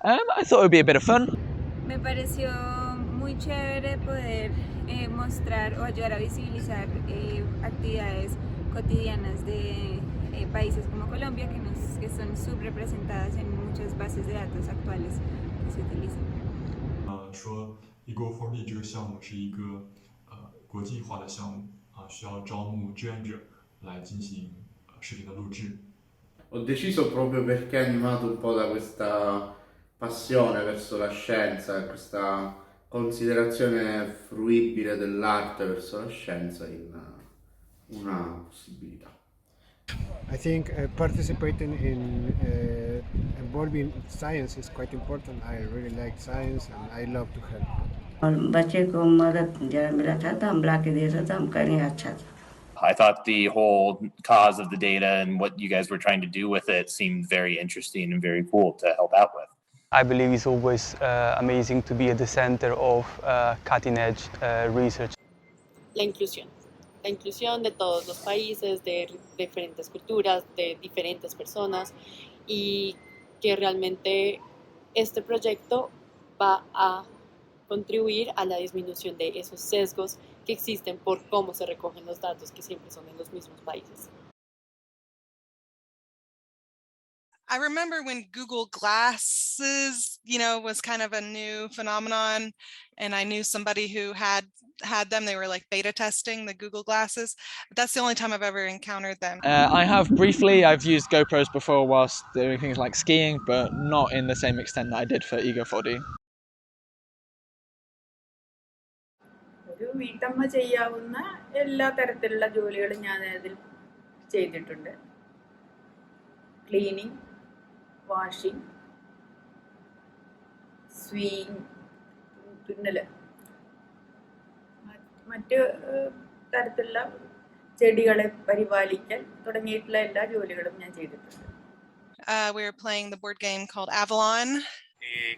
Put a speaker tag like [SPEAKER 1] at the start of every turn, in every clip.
[SPEAKER 1] I thought it would be a bit of fun.
[SPEAKER 2] Me pareció muy chévere poder mostrar o ayudar a visibilizar actividades cotidianas de países como Colombia que son subrepresentadas en muchas bases de datos actuales que se utilizan.
[SPEAKER 3] 说 Ego4D 这个项目是一个国际化的项目需要招募志愿者来进行视频的录制。
[SPEAKER 4] Ho deciso proprio perché animato un po' da questa passione verso la scienza, questa considerazione fruibile dell'arte verso la scienza in una possibilità.
[SPEAKER 5] I think participating in involving science is quite important. I really like science and I love to help.
[SPEAKER 6] और बच्चे को मदद जरा मिला था तो हम ला के दिया था तो हम करें अच्छा था.
[SPEAKER 7] I thought the whole cause of the data and what you guys were trying to do with it seemed very interesting and very cool to help out with.
[SPEAKER 8] I believe it's always amazing to be at the center of cutting-edge research.
[SPEAKER 9] La inclusión de todos los países, de diferentes culturas, de diferentes personas y que realmente este proyecto va a contribuir a la disminución de esos sesgos que existen por cómo se recogen los datos que siempre son en los mismos países.
[SPEAKER 10] I remember when Google Glasses, was kind of a new phenomenon, and I knew somebody who had them. They were like beta testing the Google Glasses, but that's the only time I've ever encountered them.
[SPEAKER 1] I have briefly. I've used GoPros before whilst doing things like skiing, but not in the same extent that I did for Ego4D.
[SPEAKER 11] ഒരു വീട്ടമ്മ ചെയ്യാവുന്ന എല്ലാ തരത്തിലുള്ള ജോലികളും ഞാൻ അതിൽ ചെയ്തിട്ടുണ്ട്. Cleaning, washing, sewing, തുന്നൽ, മറ്റ് തരത്തിലുള്ള ചെടികളെ പരിപാലിക്കൽ തുടങ്ങിയിട്ടുള്ള എല്ലാ ജോലികളും ഞാൻ ചെയ്തിട്ടുണ്ട്.
[SPEAKER 10] We were playing the board game called Avalon.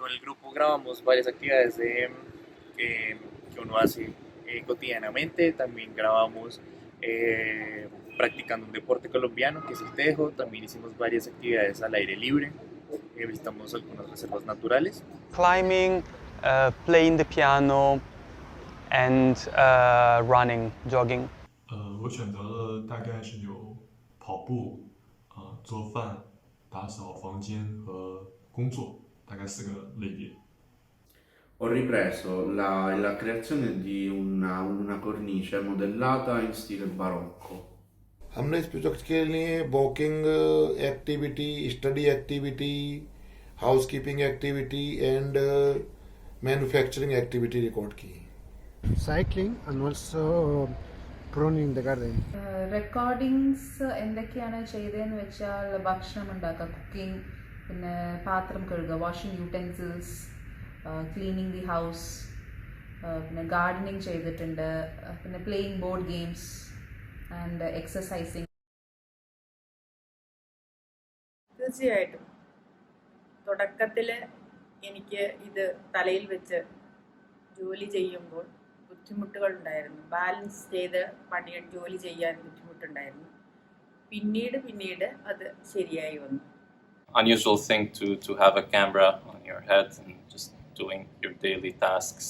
[SPEAKER 12] Con el grupo grabamos varias actividades que uno hace cotidianamente. También grabamos practicando un deporte colombiano que es el tejo. También hicimos varias actividades al aire libre. Visitamos algunas reservas naturales.
[SPEAKER 8] Climbing, playing the piano, and running, jogging.
[SPEAKER 3] 我选择了大概是有跑步、做饭、打扫房间和工作，大概4个类别。
[SPEAKER 4] Ho ripreso la creazione di una cornice modellata in stile barocco.
[SPEAKER 13] हमने इस project के लिए walking activity, study activity, housekeeping activity and manufacturing activity record की.
[SPEAKER 5] Cycling and also pruning the garden.
[SPEAKER 14] Recordings എന്തൊക്കെയാണ് ചെയ്തതെന്ന് വെച്ചാൽ ഭക്ഷണം ഉണ്ടാക്കുക, കുക്കിംഗ്, പിന്നെ പാത്രം കഴുകുക, washing utensils, cleaning the house, പിന്നെ ഗാർഡനിങ് ചെയ്തിട്ടുണ്ട്, പിന്നെ playing board games and exercising.
[SPEAKER 11] തീർച്ചയായിട്ടും തുടക്കത്തിൽ എനിക്ക് ഇത് തലയിൽ വെച്ച് ജോലി ചെയ്യുമ്പോൾ ബുദ്ധിമുട്ടുകൾ ഉണ്ടായിരുന്നു. ബാലൻസ് ചെയ്ത് ജോലി ചെയ്യാൻ ബുദ്ധിമുട്ടുണ്ടായിരുന്നു. പിന്നീട് അത് ശരിയായി വന്നു.
[SPEAKER 15] Unusual thing to have a camera on your head and just doing your daily tasks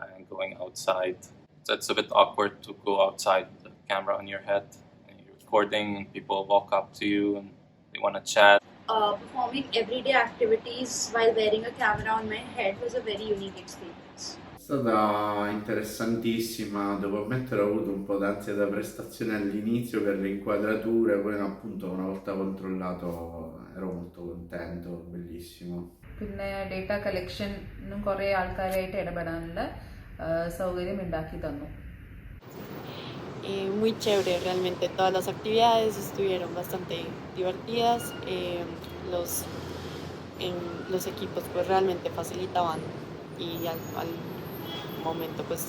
[SPEAKER 15] and going outside. So it's a bit awkward to go outside with the camera on your head and you're recording and people walk up to you and they want to chat.
[SPEAKER 16] Performing everyday activities while wearing a camera on my head was a very unique experience.
[SPEAKER 4] È stata interessantissima, devo ammettere ho avuto un po' d'ansia da prestazione all'inizio per le inquadrature, poi appunto una volta controllato ero molto contento, bellissimo.
[SPEAKER 14] പിന്നെ data കളക്ഷനും കുറേ ആൾക്കാരായിട്ട് ഇടപെടാനുള്ള സൗകര്യം ഉണ്ടാക്കി തന്നു.
[SPEAKER 9] Muy chévere, realmente todas las actividades estuvieron bastante divertidas. Los equipos pues realmente facilitaban y al momento pues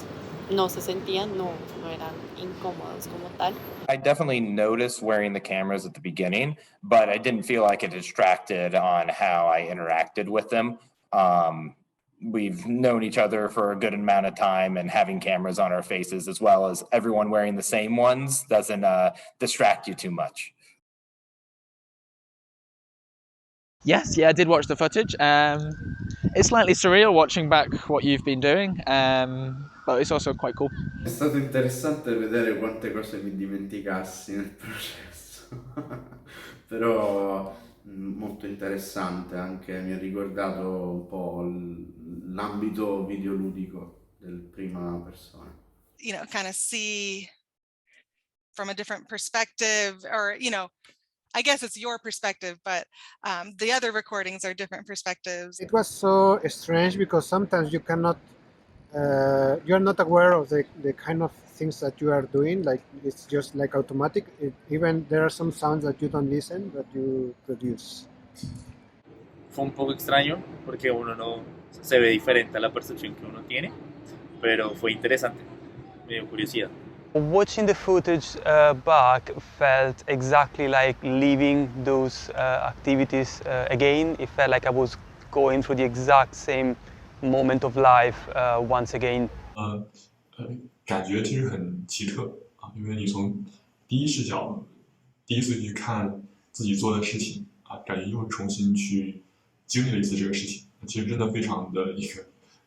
[SPEAKER 9] no se sentían, no eran incómodos como tal.
[SPEAKER 7] I definitely noticed wearing the cameras at the beginning, but I didn't feel like it distracted on how I interacted with them. We've known each other for a good amount of time, and having cameras on our faces as well as everyone wearing the same ones doesn't distract you too much.
[SPEAKER 1] Yes, yeah, I did watch the footage. It's slightly surreal watching back what you've been doing, but it's also quite cool.
[SPEAKER 4] È stato interessante vedere quante cose mi dimenticassi nel processo, però molto interessante anche, mi ha ricordato un po' l'ambito videoludico del prima persona.
[SPEAKER 10] You know, kind of see from a different perspective, or, you know, I guess it's your perspective, but the other recordings are different perspectives.
[SPEAKER 5] It was so strange because sometimes you cannot, you're not aware of the kind of things that you are doing. Like it's just like automatic. Even there are some sounds that you don't listen, but you produce.
[SPEAKER 12] Fue un poco extraño porque uno no se ve diferente a la percepción que uno tiene, pero fue interesante, me dio curiosidad.
[SPEAKER 8] Watching the footage back felt exactly like living those activities again. It felt like I was going through the exact same moment of life once again.
[SPEAKER 3] 感觉其实很奇特啊，因为你从第一视角第一次去看自己做的事情啊，感觉又重新去经历了一次这个事情，其实真的非常的一个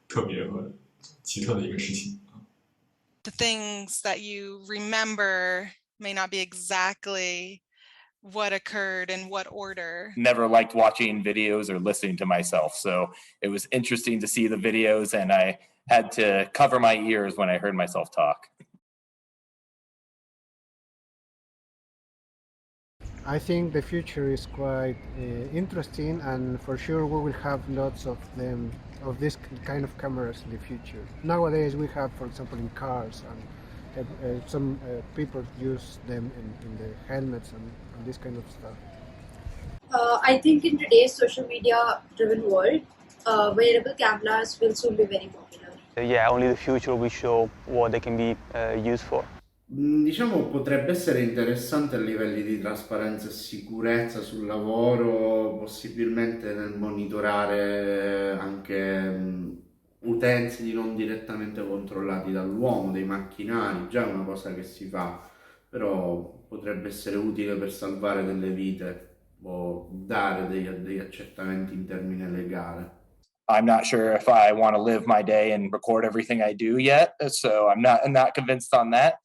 [SPEAKER 3] 特别和奇特的一个事情。
[SPEAKER 10] The things that you remember may not be exactly what occurred in what order.
[SPEAKER 7] Never liked watching videos or listening to myself, so it was interesting to see the videos, and I had to cover my ears when I heard myself talk.
[SPEAKER 5] I think the future is quite interesting, and for sure we will have lots of them, of this kind of cameras in the future. Nowadays we have, for example, in cars, and some people use them in the helmets and this kind of stuff.
[SPEAKER 16] I think in today's social media driven world, wearable cameras will soon be very popular.
[SPEAKER 8] Yeah, only the future will show what they can be used for.
[SPEAKER 4] Diciamo potrebbe essere interessante a livelli di trasparenza e sicurezza sul lavoro, possibilmente nel monitorare anche utensili non direttamente controllati dall'uomo, dei macchinari, già è una cosa che si fa, però potrebbe essere utile per salvare delle vite o dare degli accertamenti in termine legale.
[SPEAKER 7] I'm not sure if I want to live my day and record everything I do yet, so I'm not convinced on that.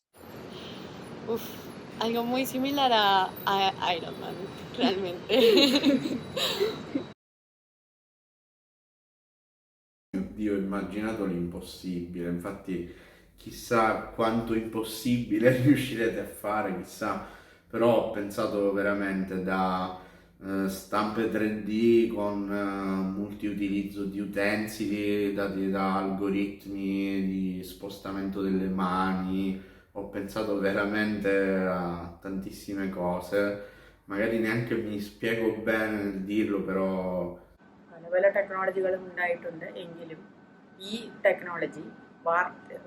[SPEAKER 9] Uf, algo muy similar a Iron Man, realmente.
[SPEAKER 4] Io ho immaginato l'impossibile, infatti chissà quanto impossibile riuscirete a fare, chissà, però ho pensato veramente da stampe 3D con multiutilizzo di utensili dati da algoritmi di spostamento delle mani, ho pensato veramente a tantissime cose, magari neanche mi spiego bene nel dirlo, però
[SPEAKER 11] പല ടെക്നോളജികളും ഉണ്ടായിട്ടുണ്ട് എങ്കിലും ഈ technology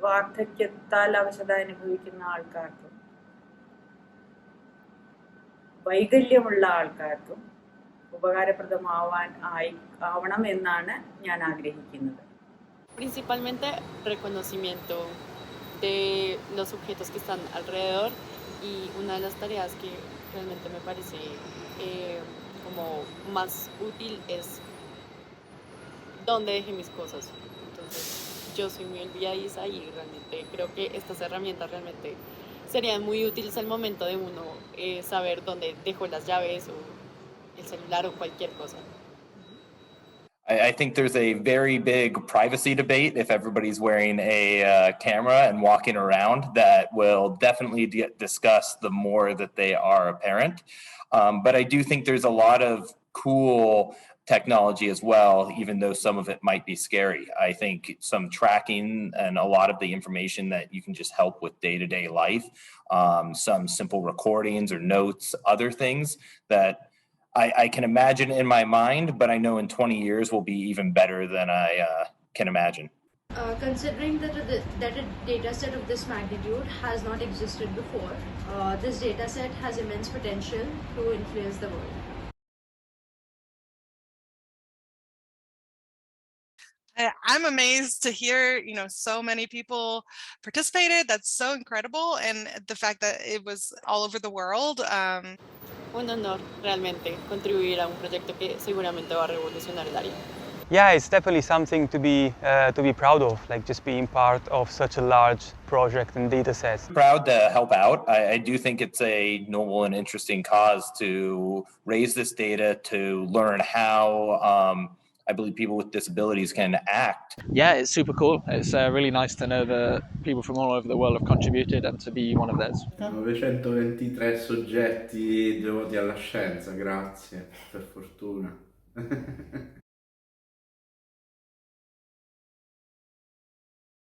[SPEAKER 11] വാർദ്ധക്യത്താൽ അവശത അനുഭവിക്കുന്ന ആൾക്കാർക്കും വൈകല്യമുള്ള ആൾക്കാർക്കും ആവണം എന്നാണ് ഞാൻ ആഗ്രഹിക്കുന്നത്.
[SPEAKER 9] Principalmente reconocimiento de los objetos que están alrededor, y una de las tareas que realmente me parece como más útil es dónde dejé mis cosas. Entonces yo soy muy olvidadiza y realmente creo que estas herramientas realmente serían muy útiles al momento de uno saber dónde dejó las llaves o el celular o cualquier cosa.
[SPEAKER 7] I think there's a very big privacy debate if everybody's wearing a camera and walking around that will definitely get discussed the more that they are apparent. But I do think there's a lot of cool technology as well, even though some of it might be scary. I think some tracking and a lot of the information that you can just help with day-to-day life, some simple recordings or notes, other things that I can imagine in my mind, but I know in 20 years will be even better than I can imagine.
[SPEAKER 16] Considering that a data set of this magnitude has not existed before, this data set has immense potential to influence the world.
[SPEAKER 10] I'm amazed to hear, you know, so many people participated. That's so incredible. And the fact that it was all over the world.
[SPEAKER 9] un honor realmente contribuir a un proyecto que seguramente va a revolucionar el área.
[SPEAKER 8] Yeah, it's definitely something to be proud of, like just being part of such a large project and data sets.
[SPEAKER 7] Proud to help out. I do think it's a noble and interesting cause to raise this data, to learn how I believe people with disabilities can act.
[SPEAKER 1] Yeah, it's super cool. It's really nice to know that people from all over the world have contributed and to be one of theirs.
[SPEAKER 4] 923 soggetti devoti alla scienza, grazie, per fortuna.